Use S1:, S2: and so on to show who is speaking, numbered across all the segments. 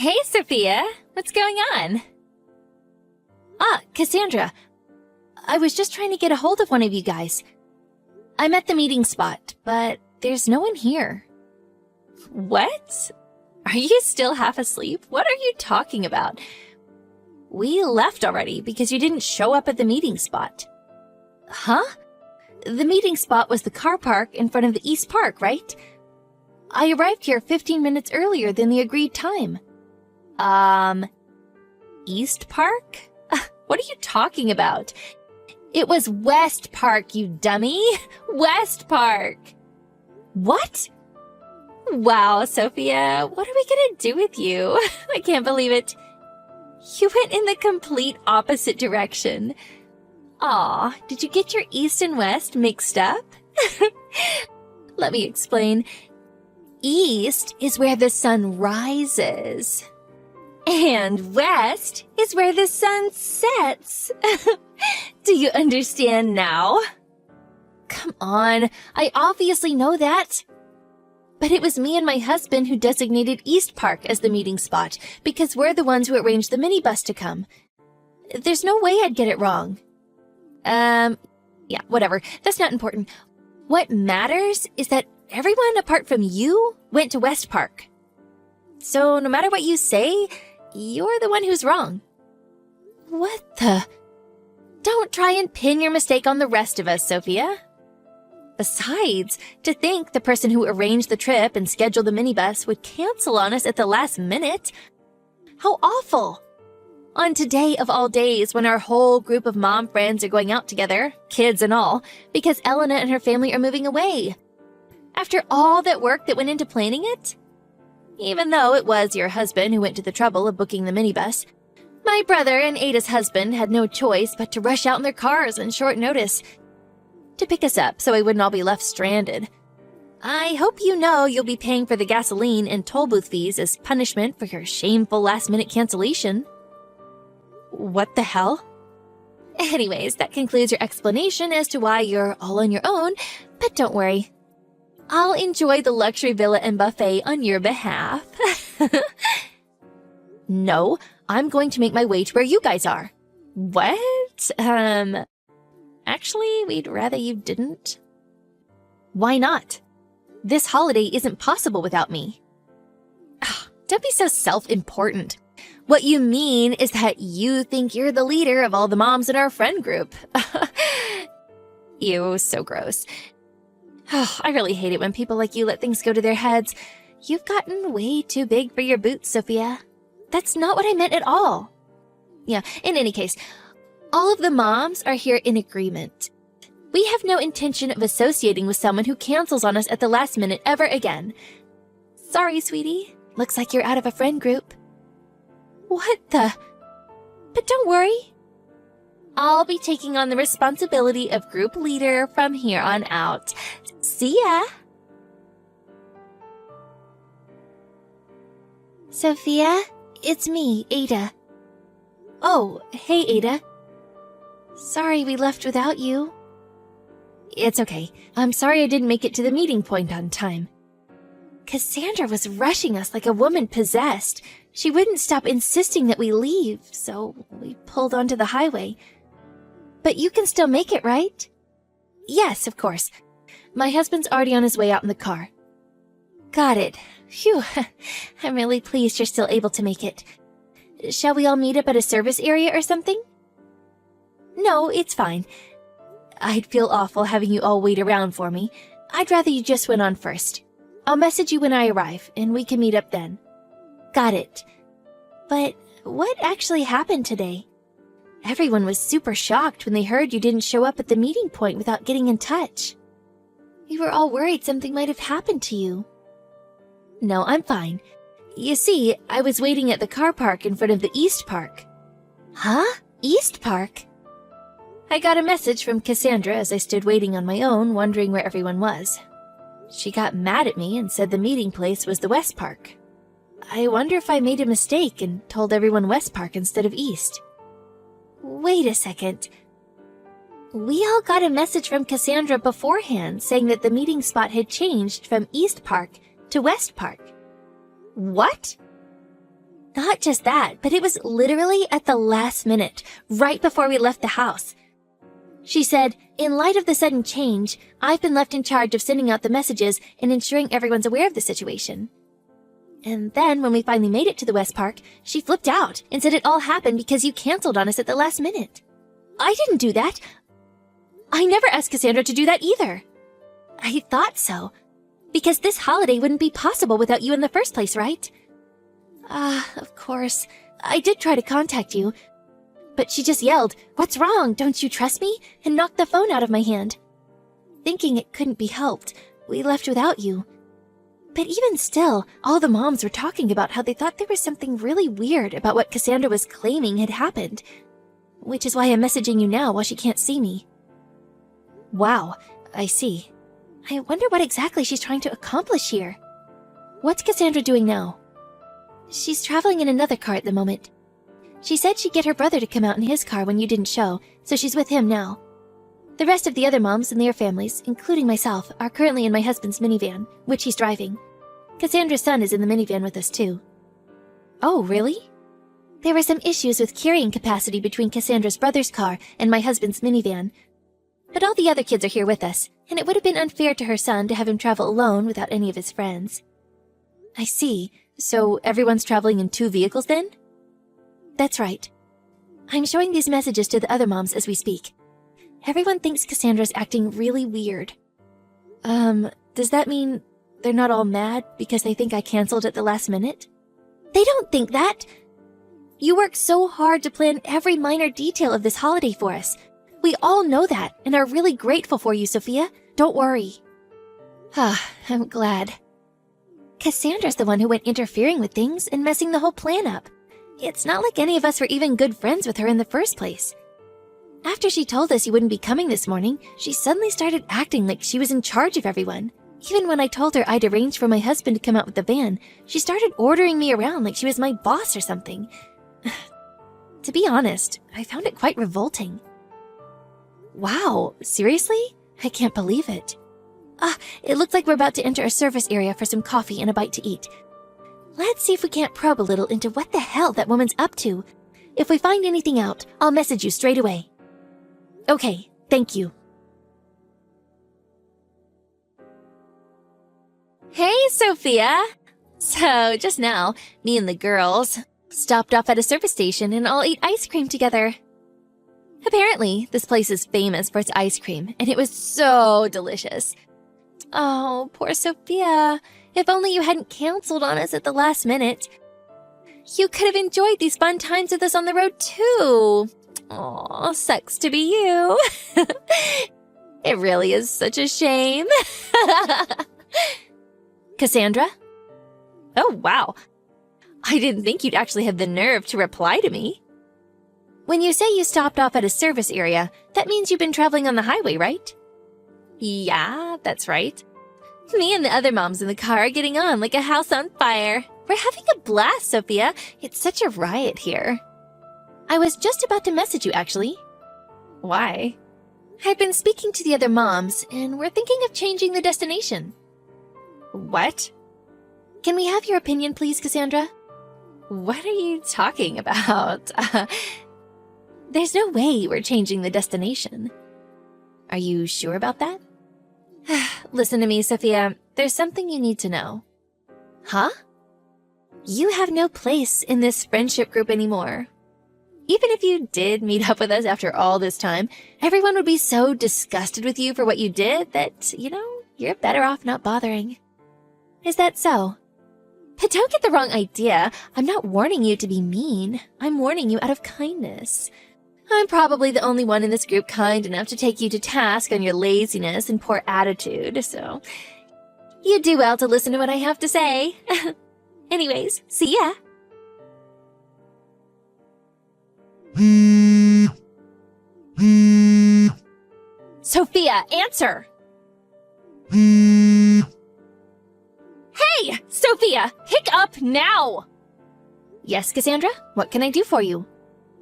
S1: Hey, Sophia. What's going on? Cassandra. I was just trying to get a hold of one of you guys. I'm at the meeting spot, but there's no one here. What? Are you still half asleep? What are you talking about? We left already because you didn't show up at the meeting spot. Huh? The meeting spot was the car park in front of the East Park, right? I arrived here 15 minutes earlier than the agreed time. East Park? What are you talking about? It was West Park, you dummy. West Park. What? Wow, Sophia, what are we gonna do with you? I can't believe it. You went in the complete opposite direction. Aw, did you get your east and west mixed up? Let me explain. East is where the sun rises. And west is where the sun sets. Do you understand now? Come on, I obviously know that. But it was me and my husband who designated East Park as the meeting spot because we're the ones who arranged the minibus to come. There's no way I'd get it wrong. Yeah, whatever. That's not important. What matters is that everyone apart from you went to West Park. So no matter what you say, you're the one who's wrong. What the? Don't try and pin your mistake on the rest of us, Sophia. Besides, to think the person who arranged the trip and scheduled the minibus would cancel on us at the last minute. How awful. On today of all days when our whole group of mom friends are going out together, kids and all, because Elena and her family are moving away. After all that work that went into planning it? Even though it was your husband who went to the trouble of booking the minibus, my brother and Ada's husband had no choice but to rush out in their cars on short notice to pick us up so we wouldn't all be left stranded. I hope you know you'll be paying for the gasoline and toll booth fees as punishment for your shameful last-minute cancellation. What the hell? Anyways, that concludes your explanation as to why you're all on your own, but don't worry. I'll enjoy the luxury villa and buffet on your behalf. No, I'm going to make my way to where you guys are. What? Actually, we'd rather you didn't. Why not? This holiday isn't possible without me. Don't be so self-important. What you mean is that you think you're the leader of all the moms in our friend group. Ew, so gross. I really hate it when people like you let things go to their heads. You've gotten way too big for your boots, Sophia. That's not what I meant at all. Yeah, in any case, all of the moms are here in agreement. We have no intention of associating with someone who cancels on us at the last minute ever again. Sorry, sweetie. Looks like you're out of a friend group. What the? But don't worry. I'll be taking on the responsibility of group leader from here on out. See ya! Sophia, it's me, Ada. Oh, hey, Ada. Sorry we left without you. It's okay. I'm sorry I didn't make it to the meeting point on time. Cassandra was rushing us like a woman possessed. She wouldn't stop insisting that we leave, so we pulled onto the highway. But you can still make it, right? Yes, of course. My husband's already on his way out in the car. Got it. Phew. I'm really pleased you're still able to make it. Shall we all meet up at a service area or something? No, it's fine. I'd feel awful having you all wait around for me. I'd rather you just went on first. I'll message you when I arrive, and we can meet up then. Got it. But what actually happened today? Everyone was super shocked when they heard you didn't show up at the meeting point without getting in touch. We were all worried something might have happened to you. No, I'm fine. You see, I was waiting at the car park in front of the East Park. Huh? East Park? I got a message from Cassandra as I stood waiting on my own, wondering where everyone was. She got mad at me and said the meeting place was the West Park. I wonder if I made a mistake and told everyone West Park instead of East. Wait a second. We all got a message from Cassandra beforehand saying that the meeting spot had changed from East Park to West Park. What? Not just that, but it was literally at the last minute, right before we left the house. She said, "In light of the sudden change, I've been left in charge of sending out the messages and ensuring everyone's aware of the situation." And then, when we finally made it to the West Park, she flipped out and said it all happened because you canceled on us at the last minute. I didn't do that. I never asked Cassandra to do that either. I thought so. Because this holiday wouldn't be possible without you in the first place, right? Of course. I did try to contact you. But she just yelled, "What's wrong? Don't you trust me?" and knocked the phone out of my hand. Thinking it couldn't be helped, we left without you. But even still, all the moms were talking about how they thought there was something really weird about what Cassandra was claiming had happened. Which is why I'm messaging you now while she can't see me. Wow, I see. I wonder what exactly she's trying to accomplish here. What's Cassandra doing now? She's traveling in another car at the moment. She said she'd get her brother to come out in his car when you didn't show, so she's with him now. The rest of the other moms and their families, including myself, are currently in my husband's minivan, which he's driving. Cassandra's son is in the minivan with us too. Oh, really? There were some issues with carrying capacity between Cassandra's brother's car and my husband's minivan. But all the other kids are here with us, and it would have been unfair to her son to have him travel alone without any of his friends. I see. So everyone's traveling in 2 vehicles then? That's right. I'm showing these messages to the other moms as we speak. Everyone thinks Cassandra's acting really weird. Does that mean they're not all mad because they think I canceled at the last minute? They don't think that. You worked so hard to plan every minor detail of this holiday for us. We all know that and are really grateful for you, Sophia. Don't worry. I'm glad. Cassandra's the one who went interfering with things and messing the whole plan up. It's not like any of us were even good friends with her in the first place. After she told us you wouldn't be coming this morning, she suddenly started acting like she was in charge of everyone. Even when I told her I'd arranged for my husband to come out with the van, she started ordering me around like she was my boss or something. To be honest, I found it quite revolting. Wow, seriously? I can't believe it. It looks like we're about to enter a service area for some coffee and a bite to eat. Let's see if we can't probe a little into what the hell that woman's up to. If we find anything out, I'll message you straight away. Okay, thank you. Hey, Sophia! So, just now, me and the girls stopped off at a service station and all ate ice cream together. Apparently, this place is famous for its ice cream, and it was so delicious. Oh, poor Sophia. If only you hadn't canceled on us at the last minute. You could have enjoyed these fun times with us on the road, too. Aw, sucks to be you. It really is such a shame. Cassandra? Oh, wow. I didn't think you'd actually have the nerve to reply to me. When you say you stopped off at a service area, that means you've been traveling on the highway, right? Yeah, that's right. Me and the other moms in the car are getting on like a house on fire. We're having a blast, Sophia. It's such a riot here. I was just about to message you, actually. Why? I've been speaking to the other moms, and we're thinking of changing the destination. What? Can we have your opinion, please, Cassandra? What are you talking about? There's no way we're changing the destination. Are you sure about that? Listen to me, Sophia. There's something you need to know. Huh? You have no place in this friendship group anymore. Even if you did meet up with us after all this time, everyone would be so disgusted with you for what you did that, you're better off not bothering. Is that so? But don't get the wrong idea. I'm not warning you to be mean. I'm warning you out of kindness. I'm probably the only one in this group kind enough to take you to task on your laziness and poor attitude, so you do well to listen to what I have to say. Anyways, see ya. Sophia, answer! Hey, Sophia, pick up now! Yes, Cassandra, what can I do for you?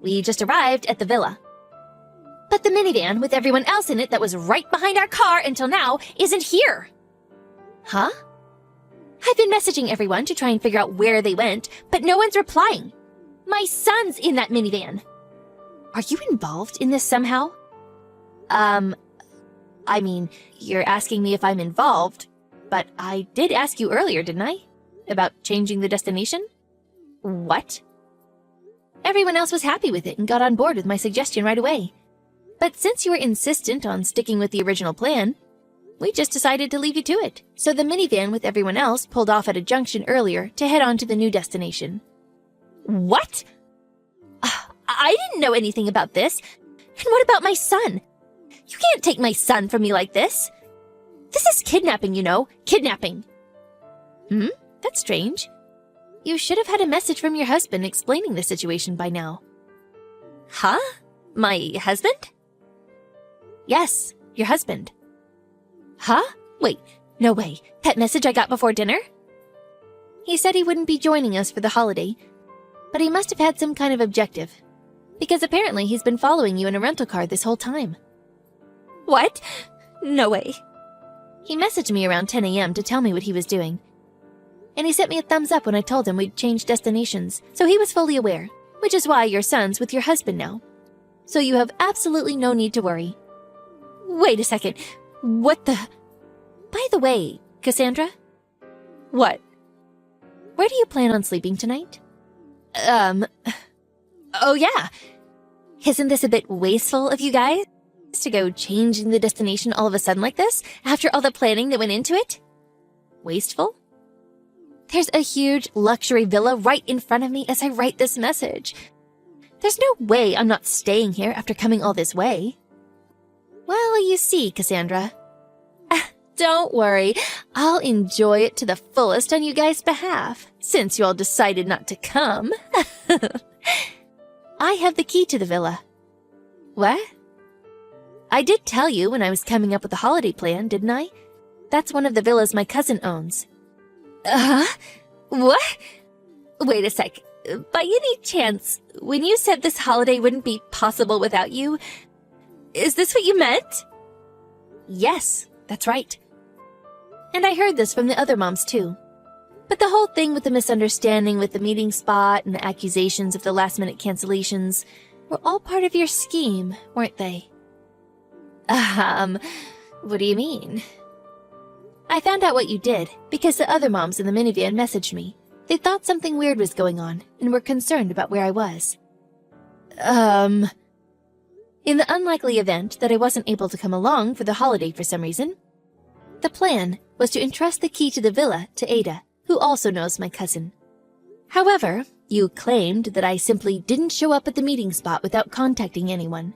S1: We just arrived at the villa. But the minivan with everyone else in it that was right behind our car until now isn't here. Huh? I've been messaging everyone to try and figure out where they went, but no one's replying. My son's in that minivan. Are you involved in this somehow? I mean, you're asking me if I'm involved, but I did ask you earlier, didn't I? About changing the destination? What? Everyone else was happy with it and got on board with my suggestion right away. But since you were insistent on sticking with the original plan, we just decided to leave you to it. So the minivan with everyone else pulled off at a junction earlier to head on to the new destination. What? I didn't know anything about this. And what about my son? You can't take my son from me like this. This is kidnapping, you know. Kidnapping. That's strange. You should have had a message from your husband explaining the situation by now. Huh? My husband? Yes, your husband. Huh? Wait, no way. That message I got before dinner? He said he wouldn't be joining us for the holiday, but he must have had some kind of objective, because apparently he's been following you in a rental car this whole time. What? No way. He messaged me around 10 a.m. to tell me what he was doing, and he sent me a thumbs up when I told him we'd changed destinations, so he was fully aware, which is why your son's with your husband now. So you have absolutely no need to worry. Wait a second. What the... By the way, Cassandra? What? Where do you plan on sleeping tonight? Oh yeah. Isn't this a bit wasteful of you guys? To go changing the destination all of a sudden like this, after all the planning that went into it? Wasteful? There's a huge luxury villa right in front of me as I write this message. There's no way I'm not staying here after coming all this way. Well, you see, Cassandra. Don't worry, I'll enjoy it to the fullest on you guys' behalf, since you all decided not to come. I have the key to the villa. What? I did tell you when I was coming up with the holiday plan, didn't I? That's one of the villas my cousin owns. What? Wait a sec. By any chance, when you said this holiday wouldn't be possible without you, is this what you meant? Yes, that's right. And I heard this from the other moms too. But the whole thing with the misunderstanding with the meeting spot and the accusations of the last-minute cancellations were all part of your scheme, weren't they? What do you mean? I found out what you did because the other moms in the minivan messaged me. They thought something weird was going on and were concerned about where I was. In the unlikely event that I wasn't able to come along for the holiday for some reason, the plan was to entrust the key to the villa to Ada, who also knows my cousin. However, you claimed that I simply didn't show up at the meeting spot without contacting anyone.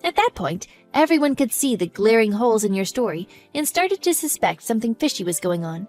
S1: At that point, everyone could see the glaring holes in your story and started to suspect something fishy was going on.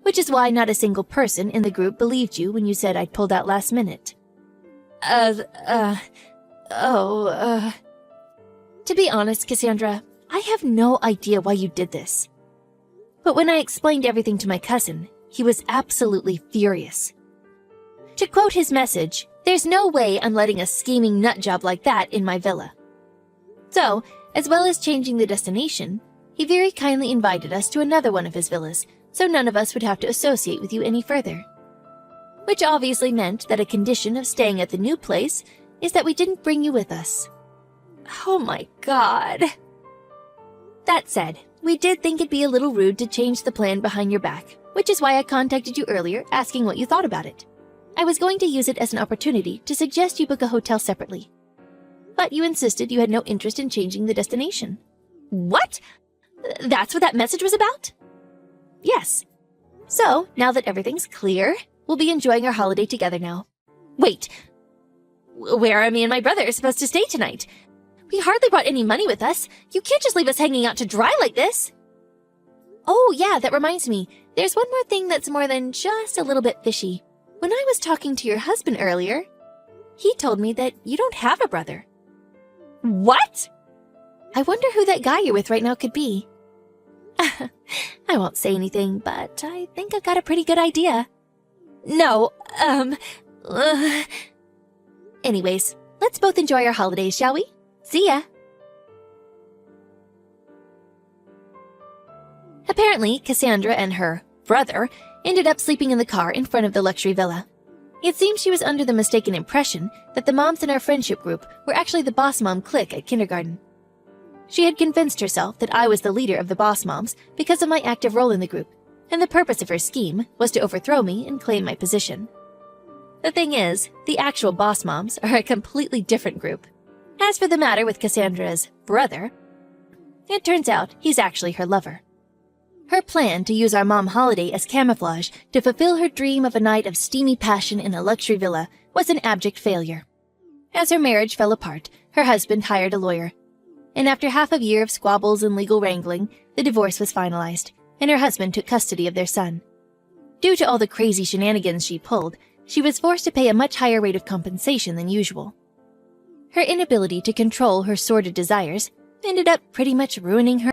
S1: Which is why not a single person in the group believed you when you said I'd pulled out last minute. To be honest, Cassandra, I have no idea why you did this. But when I explained everything to my cousin, he was absolutely furious. To quote his message, "There's no way I'm letting a scheming nutjob like that in my villa." So, as well as changing the destination, he very kindly invited us to another one of his villas, so none of us would have to associate with you any further. Which obviously meant that a condition of staying at the new place is that we didn't bring you with us. Oh my god. That said, we did think it'd be a little rude to change the plan behind your back, which is why I contacted you earlier asking what you thought about it. I was going to use it as an opportunity to suggest you book a hotel separately. But you insisted you had no interest in changing the destination. What? That's what that message was about? Yes. So, now that everything's clear, we'll be enjoying our holiday together now. Wait. Where are me and my brother supposed to stay tonight? We hardly brought any money with us. You can't just leave us hanging out to dry like this. Oh, yeah, that reminds me. There's one more thing that's more than just a little bit fishy. When I was talking to your husband earlier, he told me that you don't have a brother. What? I wonder who that guy you're with right now could be. I won't say anything, but I think I've got a pretty good idea. No, Anyways, let's both enjoy our holidays, shall we? See ya! Apparently, Cassandra and her brother, ended up sleeping in the car in front of the luxury villa. It seems she was under the mistaken impression that the moms in our friendship group were actually the boss mom clique at kindergarten. She had convinced herself that I was the leader of the boss moms because of my active role in the group, and the purpose of her scheme was to overthrow me and claim my position. The thing is, the actual boss moms are a completely different group. As for the matter with Cassandra's brother, it turns out he's actually her lover. Her plan to use our mom holiday as camouflage to fulfill her dream of a night of steamy passion in a luxury villa was an abject failure. As her marriage fell apart, her husband hired a lawyer, and after half a year of squabbles and legal wrangling, the divorce was finalized, and her husband took custody of their son. Due to all the crazy shenanigans she pulled, she was forced to pay a much higher rate of compensation than usual. Her inability to control her sordid desires ended up pretty much ruining her